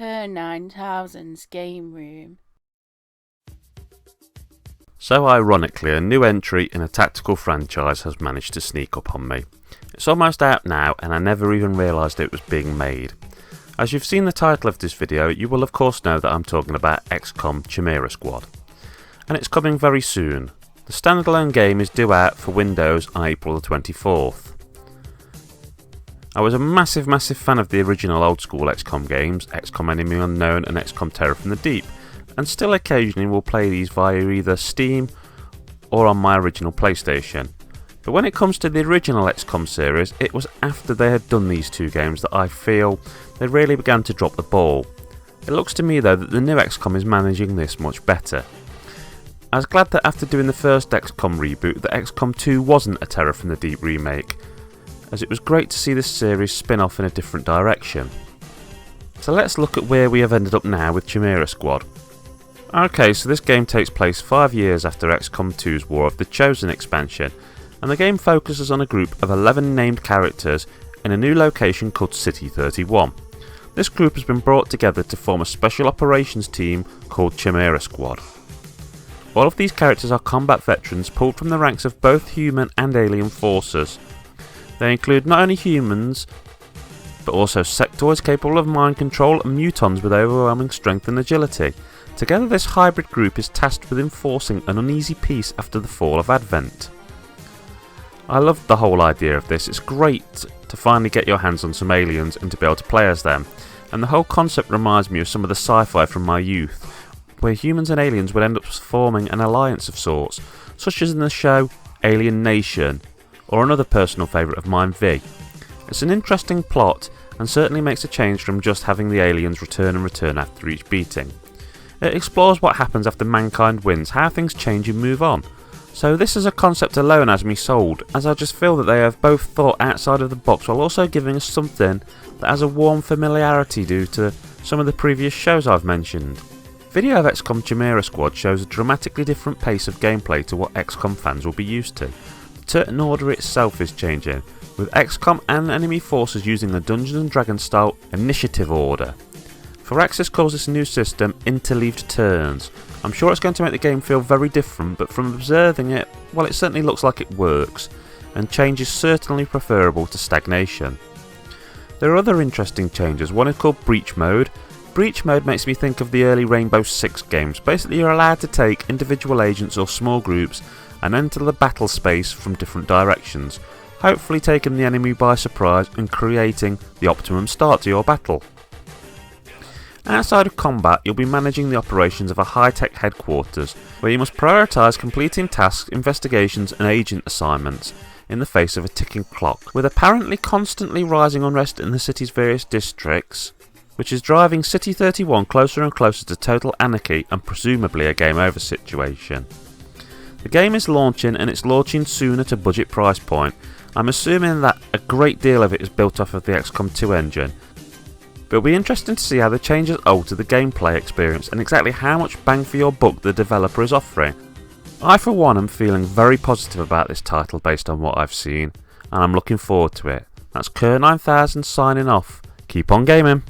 Kerr9000's game room. So ironically, a new entry in a tactical franchise has managed to sneak up on me. It's almost out now and I never even realised it was being made. As you've seen the title of this video, you will of course know that I'm talking about XCOM Chimera Squad. And it's coming very soon. The standalone game is due out for Windows on April the 24th. I was a massive fan of the original old school XCOM games, XCOM Enemy Unknown and XCOM Terror from the Deep, and still occasionally will play these via either Steam or on my original PlayStation. But when it comes to the original XCOM series, it was after they had done these two games that I feel they really began to drop the ball. It looks to me though that the new XCOM is managing this much better. I was glad that after doing the first XCOM reboot that XCOM 2 wasn't a Terror from the Deep remake, as it was great to see this series spin off in a different direction. So let's look at where we have ended up now with Chimera Squad. Okay, so this game takes place 5 years after XCOM 2's War of the Chosen expansion, and the game focuses on a group of 11 named characters in a new location called City 31. This group has been brought together to form a special operations team called Chimera Squad. All of these characters are combat veterans pulled from the ranks of both human and alien forces. They include not only humans, but also sectoids capable of mind control and mutons with overwhelming strength and agility. Together this hybrid group is tasked with enforcing an uneasy peace after the fall of Advent. I loved the whole idea of this. It's great to finally get your hands on some aliens and to be able to play as them, and the whole concept reminds me of some of the sci-fi from my youth, where humans and aliens would end up forming an alliance of sorts, such as in the show Alien Nation, or another personal favourite of mine, V. It's an interesting plot and certainly makes a change from just having the aliens return after each beating. It explores what happens after mankind wins, how things change and move on. So this as a concept alone has me sold, as I just feel that they have both thought outside of the box while also giving us something that has a warm familiarity due to some of the previous shows I've mentioned. Video of XCOM Chimera Squad shows a dramatically different pace of gameplay to what XCOM fans will be used to. The turn order itself is changing, with XCOM and enemy forces using a Dungeons & Dragons style initiative order. Firaxis calls this new system interleaved turns. I'm sure it's going to make the game feel very different, but from observing it, well, it certainly looks like it works, and change is certainly preferable to stagnation. There are other interesting changes. One is called Breach Mode. Breach Mode makes me think of the early Rainbow Six games. Basically you're allowed to take individual agents or small groups and enter the battle space from different directions, hopefully taking the enemy by surprise and creating the optimum start to your battle. Outside of combat, you'll be managing the operations of a high-tech headquarters, where you must prioritise completing tasks, investigations and agent assignments in the face of a ticking clock, with apparently constantly rising unrest in the city's various districts, which is driving City 31 closer and closer to total anarchy and presumably a game over situation. The game is launching, and it's launching soon at a budget price point. I'm assuming that a great deal of it is built off of the XCOM 2 engine, but it'll be interesting to see how the changes alter the gameplay experience and exactly how much bang for your buck the developer is offering. I for one am feeling very positive about this title based on what I've seen, and I'm looking forward to it. That's Kerr9000 signing off. Keep on gaming.